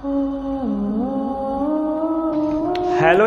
Hello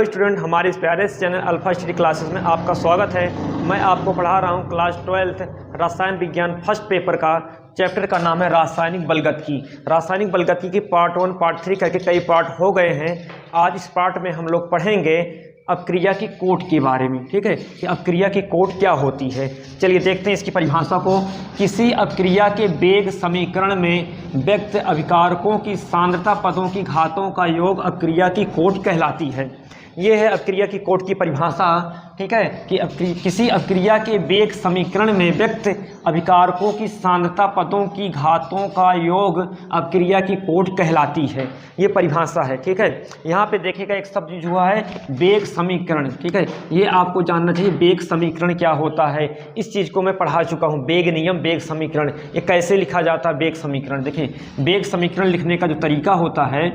student, हमारे इस प्यारे से चैनल अल्फा स्टडी क्लासेस में आपका स्वागत है। मैं आपको पढ़ा रहा हूँ क्लास 12th रसायन विज्ञान फर्स्ट पेपर का। चैप्टर का नाम है रासायनिक बलगतिकी। रासायनिक बलगतिकी की पार्ट 1 पार्ट 3 करके कई पार्ट हो गए हैं। आज इस पार्ट में हम लोग पढ़ेंगे अपक्रिया की कोट के बारे में। ठीक है, कि अपक्रिया की कोट क्या होती है। चलिए देखते हैं इसकी परिभाषा को। किसी अपक्रिया के वेग समीकरण में व्यक्त अभिकारकों की सांद्रता पदों की घातों का योग अपक्रिया की कोट कहलाती है। ये है अपक्रिया की कोट की परिभाषा। ठीक है, कि किसी अपक्रिया के वेग समीकरण में व्यक्त अभिकारकों की सांद्रता पदों की घातों का योग अपक्रिया की कोट कहलाती है। ये परिभाषा है। ठीक है, यहाँ पे देखिएगा एक शब्द यूज हुआ है वेग समीकरण। ठीक है, ये आपको जानना चाहिए वेग समीकरण क्या होता है। इस चीज़ को मैं पढ़ा चुका हूँ, वेग नियम वेग समीकरण। ये कैसे लिखा जाता है वेग समीकरण। देखिए वेग समीकरण लिखने का जो तरीका होता है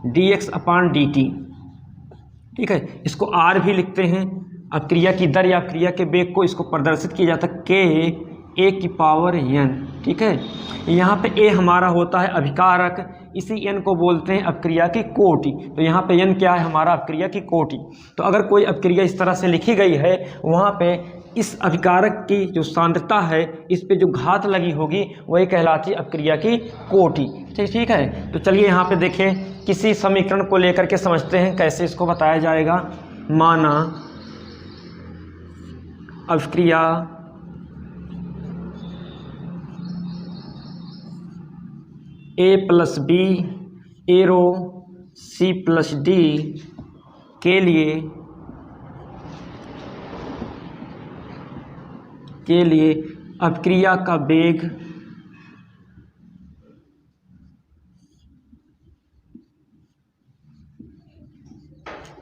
dx/dt। ठीक है, इसको r भी लिखते हैं। अपक्रिया की दर या अपक्रिया के वेग को इसको प्रदर्शित किया जाता है K(a)n। ठीक है, यहाँ पे a हमारा होता है अभिकारक, इसी n को बोलते हैं अपक्रिया की कोटि। तो यहाँ पे n क्या है हमारा अपक्रिया की कोटि। तो अगर कोई अपक्रिया इस तरह से लिखी गई है, वहाँ पे इस अभिकारक की जो सांद्रता है इस पे जो घात लगी होगी वही कहलाती है अपक्रिया की कोटि। ठीक है, तो चलिए यहाँ पे देखें किसी समीकरण को लेकर के समझते हैं कैसे इसको बताया जाएगा। माना अपक्रिया A+B एरो C+D के लिए अपक्रिया का वेग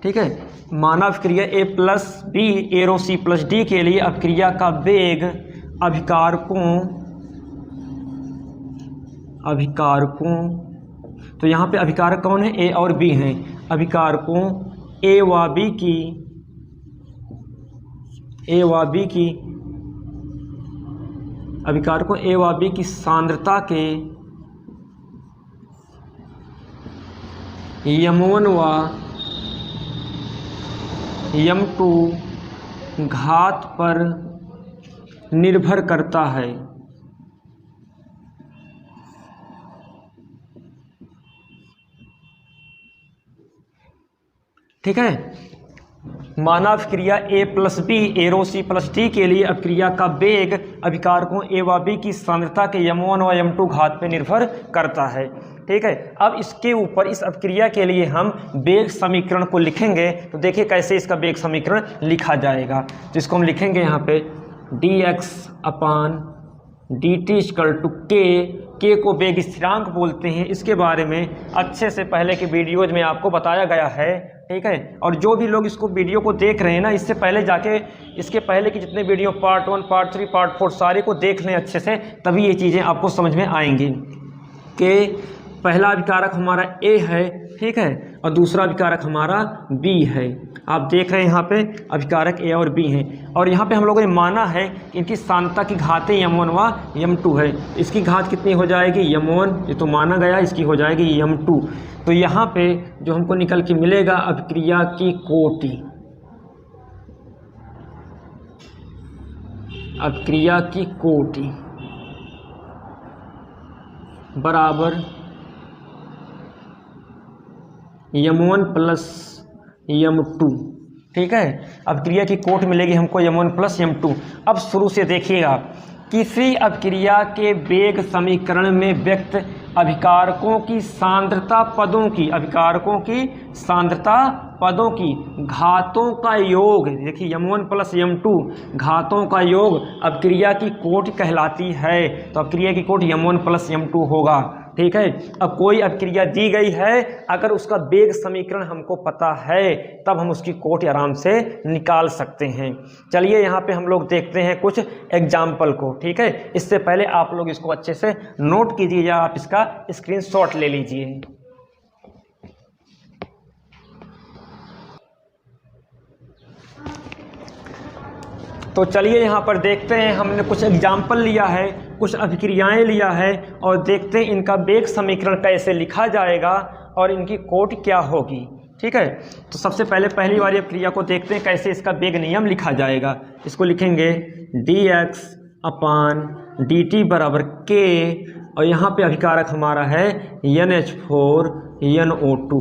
ठीक है, माना अपक्रिया A+B एरो C+D के लिए अपक्रिया का वेग अभिकारकों तो यहाँ पे अभिकारक कौन है A और B हैं। अभिकारकों A व B की अभिकारकों A व B की सांद्रता के m1 व m2 घात पर निर्भर करता है। ठीक है, माना अपक्रिया A+B एरो C+D के लिए अपक्रिया का वेग अभिकारकों A व B की सांद्रता के m1 व m2 घात पर निर्भर करता है। ठीक है, अब इसके ऊपर इस अपक्रिया के लिए हम वेग समीकरण को लिखेंगे। तो देखिए कैसे इसका वेग समीकरण लिखा जाएगा। जिसको हम लिखेंगे यहाँ पे dx/dt k को वेग स्थिरांक बोलते हैं। इसके बारे में अच्छे से पहले के वीडियोज में आपको बताया गया है। ठीक है, और जो भी लोग इसको वीडियो को देख रहे हैं ना, इससे पहले जाके इसके पहले की जितने वीडियो पार्ट 1 पार्ट 3 पार्ट 4 सारे को देख लें अच्छे से, तभी ये चीज़ें आपको समझ में आएंगी। कि पहला अभिकारक हमारा A है, ठीक है, और दूसरा अभिकारक हमारा B है। आप देख रहे हैं यहाँ पे अभिकारक A और B हैं। और यहाँ पे हम लोगों ने माना है कि इनकी सांद्रता की घातें m1 व m2 है। इसकी घात कितनी हो जाएगी m1, ये तो माना गया, इसकी हो जाएगी m2। तो यहाँ पे जो हमको निकल के मिलेगा अपक्रिया की कोटि, अपक्रिया की कोटि बराबर m1 + m2। ठीक है, अपक्रिया की कोट मिलेगी हमको m1 + m2। अब शुरू से देखिएगा, किसी अपक्रिया के वेग समीकरण में व्यक्त अभिकारकों की सांद्रता पदों की घातों का योग, देखिए m1 + m2 घातों का योग अपक्रिया की कोट कहलाती है। तो अपक्रिया की कोट m1 + m2 होगा। ठीक है, अब कोई अपक्रिया दी गई है, अगर उसका वेग समीकरण हमको पता है तब हम उसकी कोट आराम से निकाल सकते हैं। चलिए यहाँ पे हम लोग देखते हैं कुछ एग्जाम्पल को। ठीक है, इससे पहले आप लोग इसको अच्छे से नोट कीजिए या आप इसका स्क्रीनशॉट ले लीजिए। तो चलिए यहाँ पर देखते हैं, हमने कुछ एग्जाम्पल लिया है, कुछ अभिक्रियाएं लिया है और देखते हैं इनका वेग समीकरण कैसे लिखा जाएगा और इनकी कोट क्या होगी। ठीक है, तो सबसे पहले पहली वाली अभिक्रिया को देखते हैं कैसे इसका वेग नियम लिखा जाएगा। इसको लिखेंगे dx/dt बराबर k और यहाँ पे अभिकारक हमारा है NH4NO2।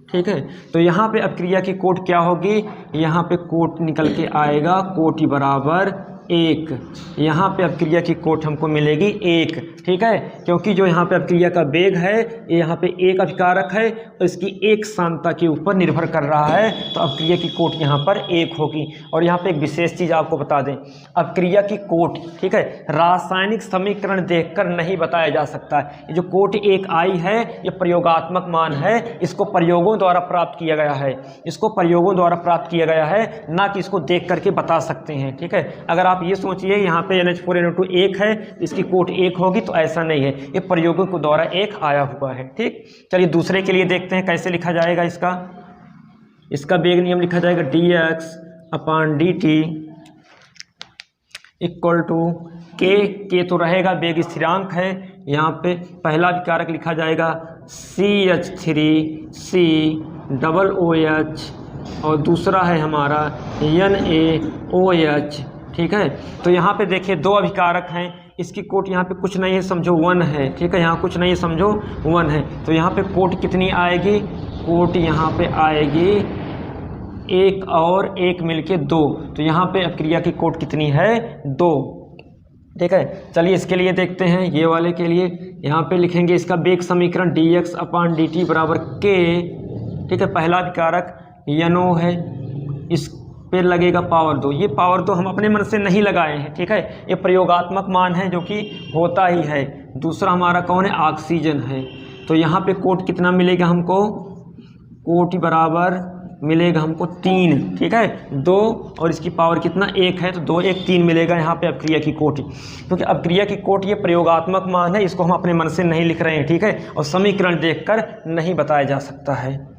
ठीक है, तो यहाँ पे अभिक्रिया की कोट क्या होगी, यहाँ पे कोट निकल के आएगा कोटि बराबर 1। यहाँ पे अभिक्रिया की कोट हमको मिलेगी 1। ठीक है, क्योंकि जो यहाँ पे अभिक्रिया का वेग है ये यहाँ पे एक अभिकारक है और इसकी एक सांद्रता के ऊपर निर्भर कर रहा है, तो अभिक्रिया की कोट यहाँ पर 1 होगी। और यहाँ पे एक विशेष चीज़ आपको बता दें, अभिक्रिया की कोट, ठीक है, रासायनिक समीकरण देखकर नहीं बताया जा सकता है। ये जो कोट 1 आई है ये प्रयोगात्मक मान है, इसको प्रयोगों द्वारा प्राप्त किया गया है, इसको प्रयोगों द्वारा प्राप्त किया गया है, ना कि इसको देख करके बता सकते हैं। ठीक है, अगर आप ये सोचिए यहाँ पे NH4NO2 1 है, इसकी कोट 1 होगी, तो ऐसा नहीं है, ये प्रयोगों के द्वारा 1 आया हुआ है। ठीक, चलिए दूसरे के लिए देखते हैं कैसे लिखा जाएगा। इसका वेग नियम लिखा जाएगा dx/dt इक्वल टू k तो रहेगा, वेग स्थिरांक है। यहाँ पे पहला विकारक लिखा जाएगा CH3COOH और दूसरा है हमारा NaOH। ठीक है, तो यहाँ पे देखिए दो अभिकारक हैं, इसकी कोट यहाँ पे कुछ नहीं है, समझो 1 है। ठीक है, यहाँ कुछ नहीं है, समझो 1 है, तो यहाँ पे कोट कितनी आएगी, कोट यहाँ पे आएगी 1 और 1 मिलके 2, तो यहाँ पे अभिक्रिया की कोट कितनी है, 2। ठीक है, चलिए इसके लिए देखते हैं, ये वाले के लिए यहाँ पे लिखेंगे इसका वेग समीकरण dx/dt बराबर k। ठीक है, पहला विकारक NO है, इस पे लगेगा पावर 2। ये पावर 2 हम अपने मन से नहीं लगाए हैं। ठीक है, ये प्रयोगात्मक मान है जो कि होता ही है। दूसरा हमारा कौन है, ऑक्सीजन है, तो यहाँ पे कोट कितना मिलेगा हमको, कोट बराबर मिलेगा हमको 3। ठीक है, 2 और इसकी पावर कितना 1 है, तो 2 1 3 मिलेगा यहाँ पे अभिक्रिया की कोट, क्योंकि अभिक्रिया की कोट ये प्रयोगात्मक मान है, इसको हम अपने मन से नहीं लिख रहे हैं। ठीक है, और समीकरण देखकर नहीं बताया जा सकता है।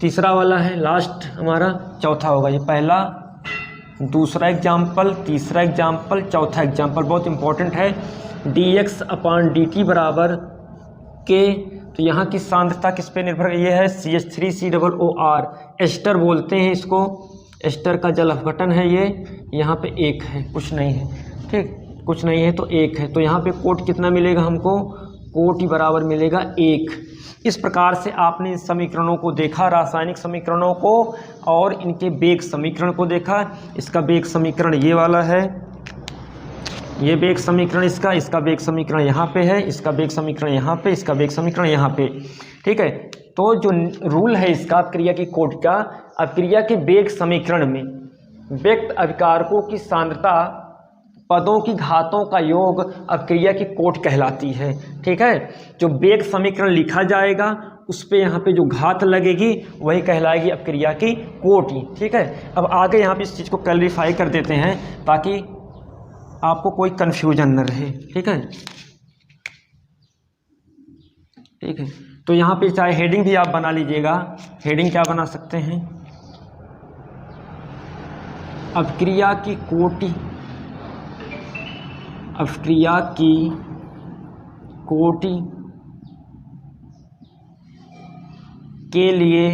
तीसरा वाला है लास्ट हमारा, चौथा होगा ये, पहला दूसरा एग्जाम्पल, तीसरा एग्जाम्पल, चौथा एग्जाम्पल बहुत इंपॉर्टेंट है। dx/dt बराबर k, तो यहाँ की सांद्रता किस पे निर्भर, ये है CH3COOR, एस्टर बोलते हैं इसको, एस्टर का जल अपघटन है ये, यहाँ पे 1 है, कुछ नहीं है। ठीक, कुछ नहीं है तो 1 है, तो यहाँ पे कोट कितना मिलेगा हमको, कोट बराबर मिलेगा 1। इस प्रकार से आपने इन समीकरणों को देखा, रासायनिक समीकरणों को, और इनके वेग समीकरण को देखा। इसका वेग समीकरण ये वाला है, ये वेग समीकरण इसका वेग समीकरण यहाँ पे है, इसका वेग समीकरण यहाँ पे, इसका वेग समीकरण यहाँ पे। ठीक है, तो जो रूल है इसका अभिक्रिया की कोट का, अभिक्रिया के वेग समीकरण में व्यक्त अभिकारकों की सांद्रता पदों की घातों का योग अभिक्रिया की कोट कहलाती है। ठीक है, जो वेग समीकरण लिखा जाएगा उस पे यहाँ पे जो घात लगेगी वही कहलाएगी अभिक्रिया की कोट ही। ठीक है, अब आगे यहाँ पे इस चीज़ को क्लैरिफाई कर देते हैं ताकि आपको कोई कन्फ्यूजन न रहे। ठीक है, ठीक है, तो यहाँ पे चाहे हेडिंग भी आप बना लीजिएगा। हेडिंग क्या बना सकते हैं, अभिक्रिया की कोटि, अभिक्रिया की कोटि के लिए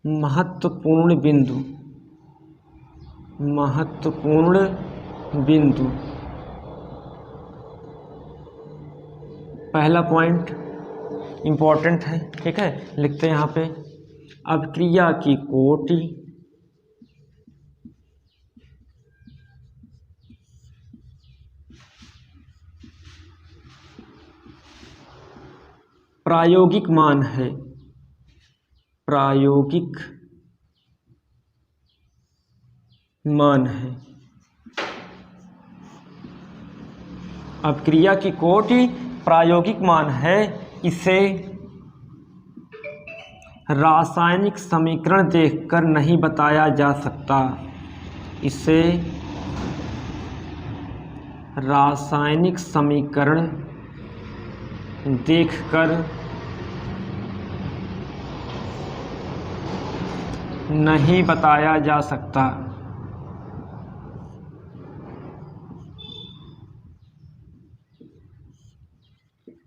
महत्वपूर्ण बिंदु, पहला पॉइंट इम्पोर्टेंट है। ठीक है, लिखते हैं यहाँ पे, अभिक्रिया की कोटि प्रायोगिक मान है, प्रायोगिक मान है। अभिक्रिया की कोटि प्रायोगिक मान है, इसे रासायनिक समीकरण देखकर नहीं बताया जा सकता, इसे रासायनिक समीकरण देखकर नहीं बताया जा सकता।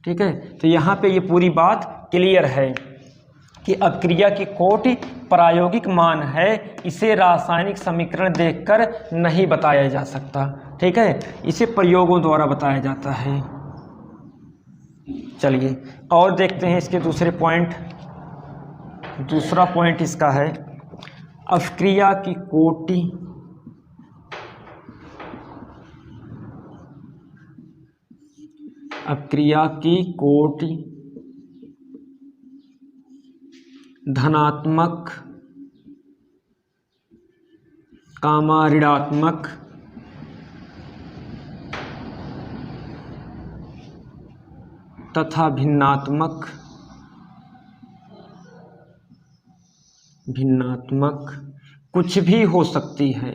ठीक है, तो यहाँ पे ये पूरी बात क्लियर है कि अपक्रिया की कोटि प्रायोगिक मान है, इसे रासायनिक समीकरण देखकर नहीं बताया जा सकता। ठीक है, इसे प्रयोगों द्वारा बताया जाता है। चलिए और देखते हैं इसके दूसरे पॉइंट। दूसरा पॉइंट इसका है अपक्रिया की कोटि धनात्मक ऋणात्मक तथा भिन्नात्मक कुछ भी हो सकती है।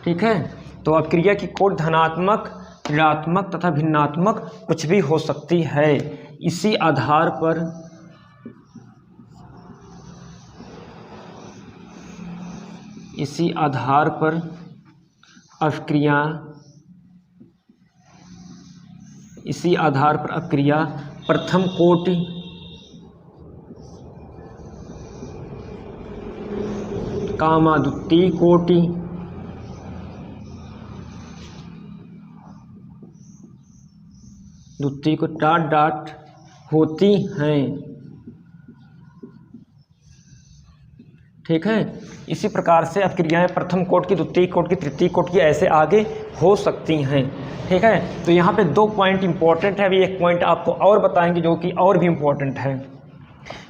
ठीक है, तो अपक्रिया की कोटि धनात्मक, ऋणात्मक तथा भिन्नात्मक कुछ भी हो सकती है। इसी आधार पर अपक्रिया प्रथम कोटि, द्वितीय कोटि, होती हैं। ठीक है, इसी प्रकार से अपक्रियाएं प्रथम कोटि की, द्वितीय कोटि की, तृतीय कोटि की ऐसे आगे हो सकती हैं। ठीक है, तो यहाँ पे 2 पॉइंट इंपॉर्टेंट है। अभी एक पॉइंट आपको और बताएंगे जो कि और भी इम्पोर्टेंट है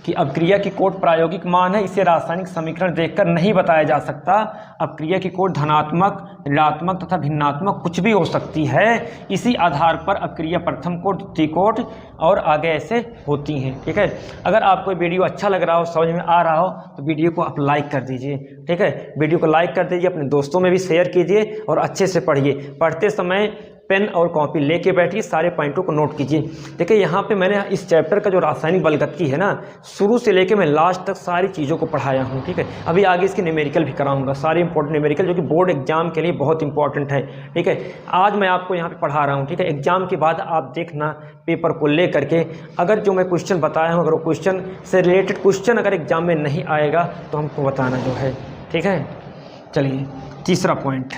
कि अपक्रिया की कोटि प्रायोगिक मान है, इसे रासायनिक समीकरण देखकर नहीं बताया जा सकता। अपक्रिया की कोटि धनात्मक, ऋणात्मक तथा भिन्नात्मक कुछ भी हो सकती है। इसी आधार पर अपक्रिया प्रथम कोटि, द्वितीय कोटि और आगे ऐसे होती हैं। ठीक है, अगर आपको वीडियो अच्छा लग रहा हो, समझ में आ रहा हो तो वीडियो को आप लाइक कर दीजिए। ठीक है, वीडियो को लाइक कर दीजिए, अपने दोस्तों में भी शेयर कीजिए और अच्छे से पढ़िए। पढ़ते समय पेन और कॉपी लेके बैठिए, सारे पॉइंटों को नोट कीजिए। देखिए यहाँ पे मैंने इस चैप्टर का जो रासायनिक बलगतकी है ना, शुरू से लेके मैं लास्ट तक सारी चीज़ों को पढ़ाया हूँ। ठीक है, अभी आगे इसके न्यूमेरिकल भी कराऊंगा, सारे इंपॉर्टेंट न्यूमेरिकल जो कि बोर्ड एग्जाम के लिए बहुत इंपॉर्टेंट है। ठीक है, आज मैं आपको यहाँ पे पढ़ा रहा हूँ। ठीक है, एग्जाम के बाद आप देखना पेपर को ले करके, अगर जो मैं क्वेश्चन बताया हूँ, अगर वो क्वेश्चन से रिलेटेड क्वेश्चन अगर एग्जाम में नहीं आएगा तो हमको बताना जो है। ठीक है, चलिए तीसरा पॉइंट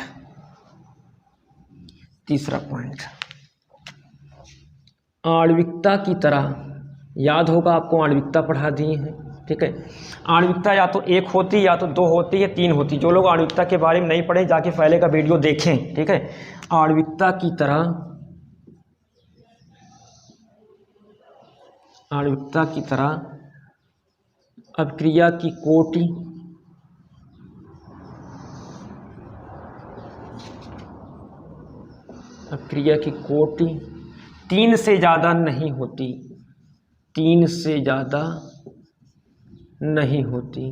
आणविकता की तरह, याद होगा आपको आणविकता पढ़ा दी है। ठीक है, आणविकता या तो 1 होती, या तो 2 होती, या 3 होती। जो लोग आणविकता के बारे में नहीं पढ़े जाके पहले का वीडियो देखें। ठीक है, आणविकता की तरह अपक्रिया की कोटि अपक्रिया की कोटि 3 से ज़्यादा नहीं होती। 3 से ज़्यादा नहीं होती।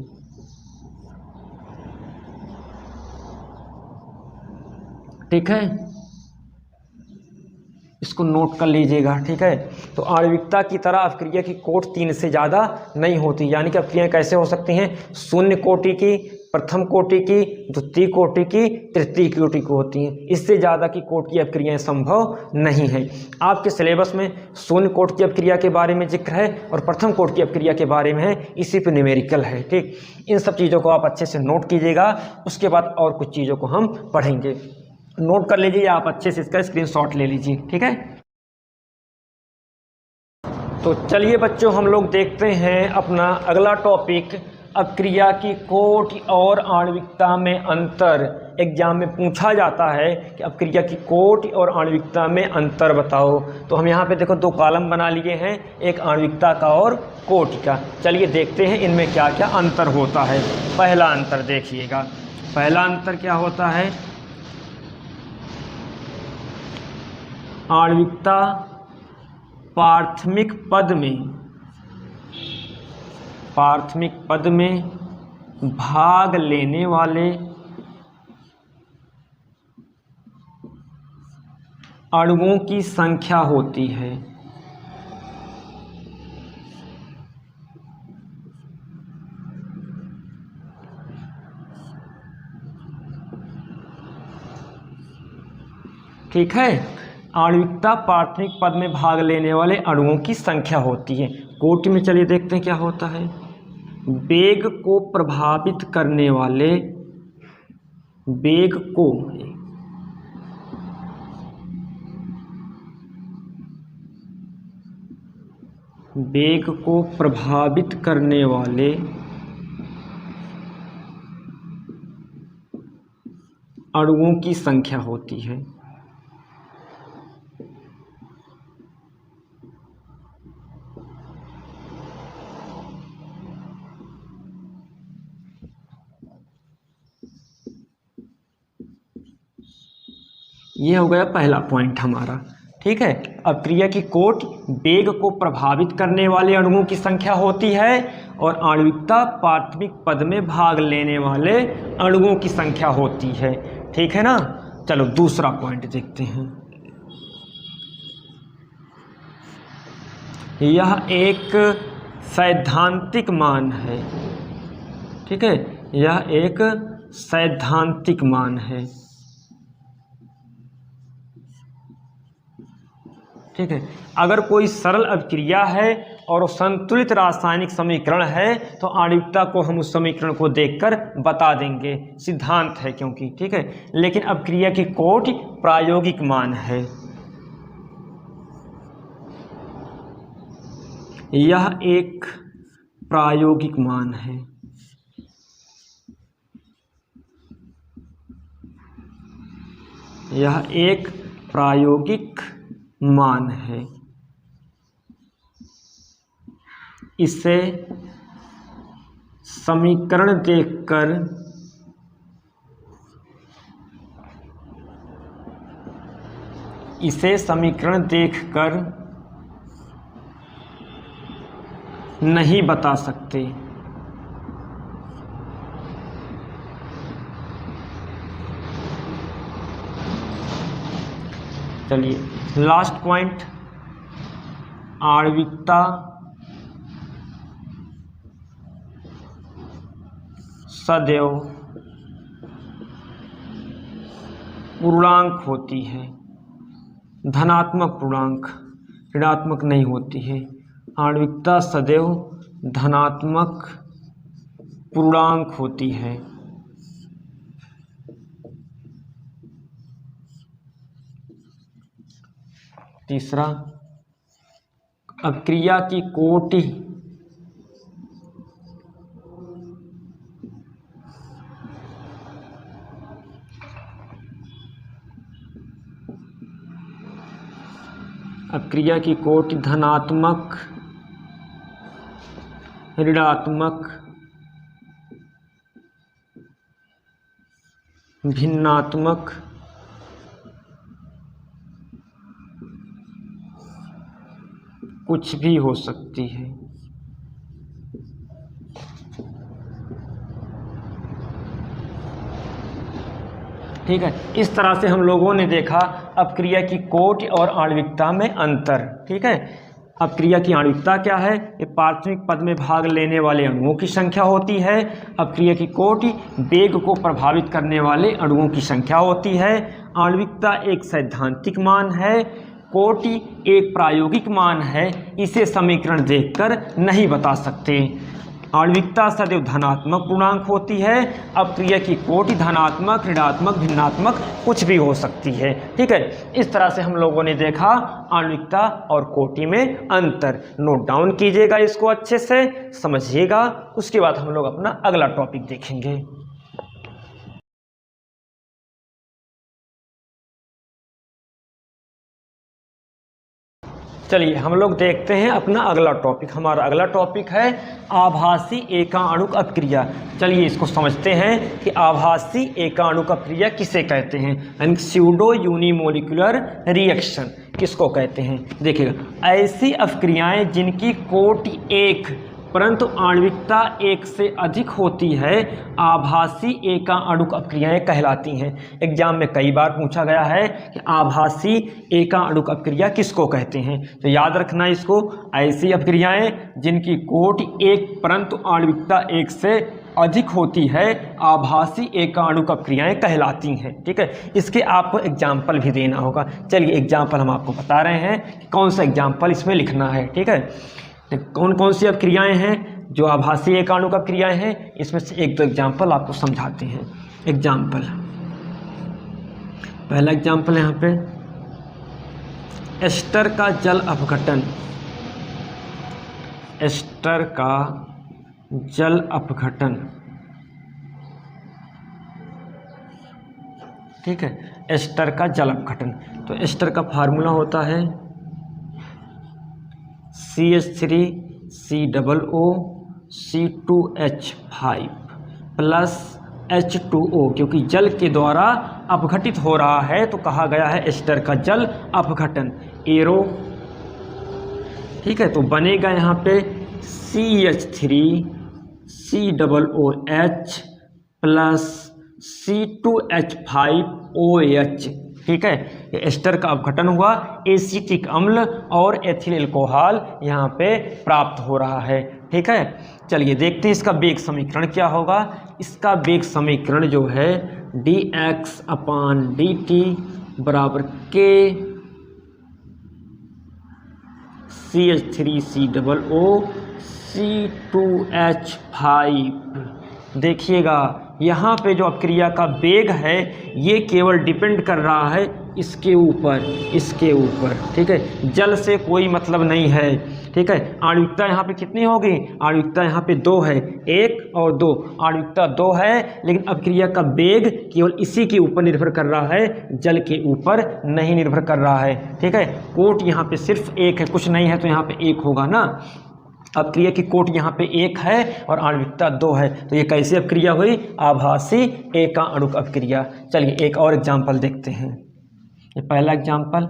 ठीक है, इसको नोट कर लीजिएगा। ठीक है, तो आणविकता की तरह अपक्रिया की कोटि 3 से ज़्यादा नहीं होती। यानी कि अपक्रियाएं कैसे हो सकती हैं? 0 कोटि की, प्रथम कोटि की, द्वितीय कोटि की, तृतीय कोटि की होती हैं। इससे ज़्यादा की कोटि की अपक्रियाएं संभव नहीं है। आपके सिलेबस में 0 कोटि की अपक्रिया के बारे में जिक्र है और प्रथम कोटि की अपक्रिया के बारे में है, इसी पे न्यूमेरिकल है। ठीक, इन सब चीज़ों को आप अच्छे से नोट कीजिएगा, उसके बाद और कुछ चीज़ों को हम पढ़ेंगे। नोट कर लीजिए, आप अच्छे से इसका स्क्रीनशॉट ले लीजिए। ठीक है, तो चलिए बच्चों, हम लोग देखते हैं अपना अगला टॉपिक, अपक्रिया की कोटि और आणविकता में अंतर। एग्जाम में पूछा जाता है कि अपक्रिया की कोटि और आणविकता में अंतर बताओ। तो हम यहाँ पे देखो 2 कॉलम बना लिए हैं, एक आणविकता का और कोटि का। चलिए देखते हैं इनमें क्या क्या अंतर होता है। पहला अंतर देखिएगा, पहला अंतर क्या होता है? आणविकता प्राथमिक पद में भाग लेने वाले अणुओं की संख्या होती है। ठीक है, आणविकता प्राथमिक पद में भाग लेने वाले अणुओं की संख्या होती है। कोटि में चलिए देखते हैं क्या होता है। वेग को प्रभावित करने वाले, वेग को प्रभावित करने वाले अणुओं की संख्या होती है। ये हो गया पहला पॉइंट हमारा। ठीक है, अपक्रिया की कोटि वेग को प्रभावित करने वाले अणुओं की संख्या होती है और आणविकता प्राथमिक पद में भाग लेने वाले अणुओं की संख्या होती है। ठीक है ना। चलो दूसरा पॉइंट देखते हैं। यह एक सैद्धांतिक मान है। ठीक है, यह एक सैद्धांतिक मान है। ठीक है, अगर कोई सरल अभिक्रिया है और संतुलित रासायनिक समीकरण है तो आणविकता को हम उस समीकरण को देखकर बता देंगे, सिद्धांत है क्योंकि। ठीक है, लेकिन अभिक्रिया की कोटि प्रायोगिक मान है। यह एक प्रायोगिक मान है। यह एक प्रायोगिक मान है। इसे समीकरण देखकर नहीं बता सकते। चलिए लास्ट पॉइंट, आणविकता सदैव पूर्णांक होती है, धनात्मक पूर्णांक, ऋणात्मक नहीं होती है। आणविकता सदैव धनात्मक पूर्णांक होती है। तीसरा, अपक्रिया की कोटि धनात्मक, ऋणात्मक, भिन्नात्मक, कुछ भी हो सकती है। ठीक है, इस तरह से हम लोगों ने देखा अपक्रिया की कोटि और आणविकता में अंतर। ठीक है, अपक्रिया की आणविकता क्या है? ये प्राथमिक पद में भाग लेने वाले अणुओं की संख्या होती है। अपक्रिया की कोटि वेग को प्रभावित करने वाले अणुओं की संख्या होती है। आणविकता एक सैद्धांतिक मान है, कोटि एक प्रायोगिक मान है। इसे समीकरण देखकर नहीं बता सकते। आणविकता सदैव धनात्मक पूर्णांक होती है। अपक्रिया की कोटि धनात्मक, ऋणात्मक, भिन्नात्मक कुछ भी हो सकती है। ठीक है, इस तरह से हम लोगों ने देखा आणविकता और कोटि में अंतर। नोट डाउन कीजिएगा, इसको अच्छे से समझिएगा। उसके बाद हम लोग अपना अगला टॉपिक देखेंगे। चलिए हम लोग देखते हैं अपना अगला टॉपिक। हमारा अगला टॉपिक है आभासी एकाणुक अपक्रिया। चलिए इसको समझते हैं कि आभासी एकाणुक अपक्रिया किसे कहते हैं, यानी स्यूडो यूनिमोलिकुलर रिएक्शन किसको कहते हैं। देखिएगा, ऐसी अपक्रियाएं जिनकी कोटि एक परंतु आणविकता एक से अधिक होती है, आभासी एकाणुक अपक्रियाएं कहलाती हैं। एग्जाम में कई बार पूछा गया है कि आभासी एकाणुक अपक्रिया किसको कहते हैं, तो याद रखना इसको, ऐसी अपक्रियाएं जिनकी कोटि एक परंतु आणविकता एक से अधिक होती है, आभासी एकाणुक अपक्रियाएं कहलाती हैं। ठीक है, इसके आपको एग्जाम्पल भी देना होगा। चलिए एग्जाम्पल हम आपको बता रहे हैं कि कौन सा एग्जाम्पल इसमें लिखना है। ठीक है, तो कौन कौन सी अपक्रियाएं हैं जो आभासी एकाणुक अपक्रियाएं हैं, इसमें से एक दो एग्जाम्पल आपको समझाते हैं। एग्जाम्पल, पहला एग्जाम्पल यहाँ पे एस्टर का जल अपघटन। एस्टर का जल अपघटन। ठीक है, एस्टर का जल अपघटन। तो एस्टर का फार्मूला होता है CH3COO C2H5 प्लस H2O, क्योंकि जल के द्वारा अपघटित हो रहा है तो कहा गया है एस्टर का जल अपघटन। एरो, ठीक है, तो बनेगा यहाँ पे CH3COOH प्लस C2H5OH। ठीक है, ये एस्टर का अपघटन हुआ, एसिटिक अम्ल और एथिल अल्कोहल यहाँ पे प्राप्त हो रहा है। ठीक है, चलिए देखते हैं इसका वेग समीकरण क्या होगा। इसका वेग समीकरण जो है dx/dt बराबर K CH3COO C2H5। देखिएगा यहाँ पे जो अपक्रिया का वेग है ये केवल डिपेंड कर रहा है इसके ऊपर, इसके ऊपर। ठीक है, जल से कोई मतलब नहीं है। ठीक है, आणविकता यहाँ पे कितनी होगी, आणविकता यहाँ पे 2 है, 1 और 2, आणविकता 2 है, लेकिन अपक्रिया का वेग केवल इसी के ऊपर निर्भर कर रहा है, जल के ऊपर नहीं निर्भर कर रहा है। ठीक है, कोट यहाँ पे सिर्फ 1 है, कुछ नहीं है तो यहाँ पे 1 होगा ना। अपक्रिया की कोट यहाँ पे 1 है और आणविकता 2 है, तो ये कैसी अपक्रिया हुई, आभासी एकाणुक अपक्रिया। चलिए एक और एग्जाम्पल देखते हैं। ये पहला एग्जाम्पल,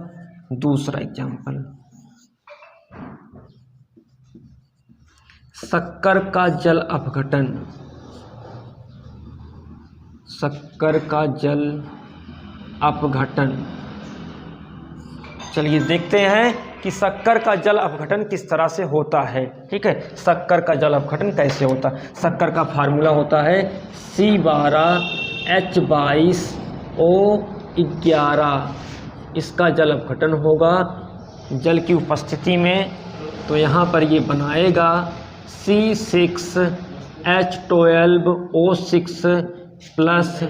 दूसरा एग्जाम्पल, शक्कर का जल अपघटन। शक्कर का जल अपघटन। चलिए देखते हैं कि शक्कर का जल अपघटन किस तरह से होता है। ठीक है, शक्कर का जल अपघटन कैसे होता है। शक्कर का फार्मूला होता है C12H22O11। इसका जल अपघटन होगा जल की उपस्थिति में, तो यहाँ पर ये बनाएगा C6H12O6 प्लस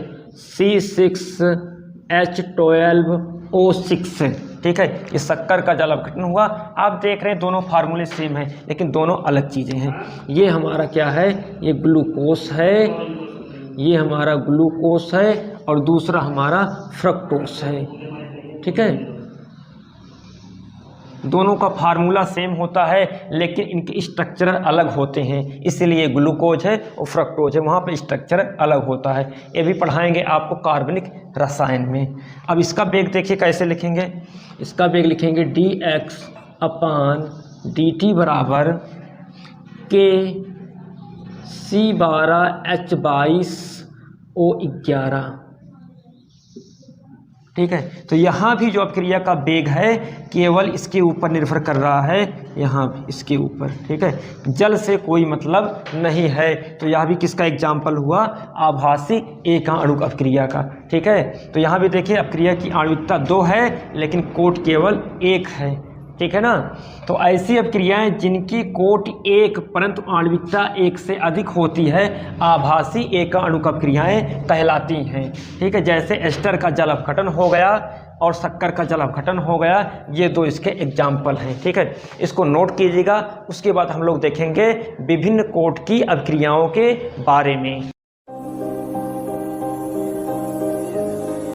C6H12O6। ठीक है, ये शक्कर का जल अपघटन हुआ। आप देख रहे हैं दोनों फार्मूले सेम हैं लेकिन दोनों अलग चीज़ें हैं। ये हमारा क्या है, ये ग्लूकोस है, ये हमारा ग्लूकोस है और दूसरा हमारा फ्रक्टोस है। ठीक है, दोनों का फार्मूला सेम होता है लेकिन इनके स्ट्रक्चर अलग होते हैं, इसीलिए ग्लूकोज है और फ्रक्टोज है, वहाँ पे स्ट्रक्चर अलग होता है। ये भी पढ़ाएंगे आपको कार्बनिक रसायन में। अब इसका वेग देखिए कैसे लिखेंगे। इसका वेग लिखेंगे dx/dt बराबर K C12H22O11। ठीक है, तो यहाँ भी जो अपक्रिया का वेग है केवल इसके ऊपर निर्भर कर रहा है, यहाँ भी इसके ऊपर। ठीक है, जल से कोई मतलब नहीं है, तो यह भी किसका एग्जाम्पल हुआ, आभासी एकाणुक अपक्रिया का। ठीक है, तो यहाँ भी देखिए अपक्रिया की आणविकता 2 है लेकिन कोट केवल 1 है। ठीक है ना, तो ऐसी अपक्रियाएं जिनकी कोट 1 परंतु आणविकता 1 से अधिक होती है, आभासी एकाणुक अपक्रियाएं कहलाती हैं। ठीक है, जैसे एस्टर का जल अपघटन हो गया और शक्कर का जल अपघटन हो गया, ये 2 इसके एग्जाम्पल हैं। ठीक है, इसको नोट कीजिएगा। उसके बाद हम लोग देखेंगे विभिन्न कोट की अपक्रियाओं के बारे में।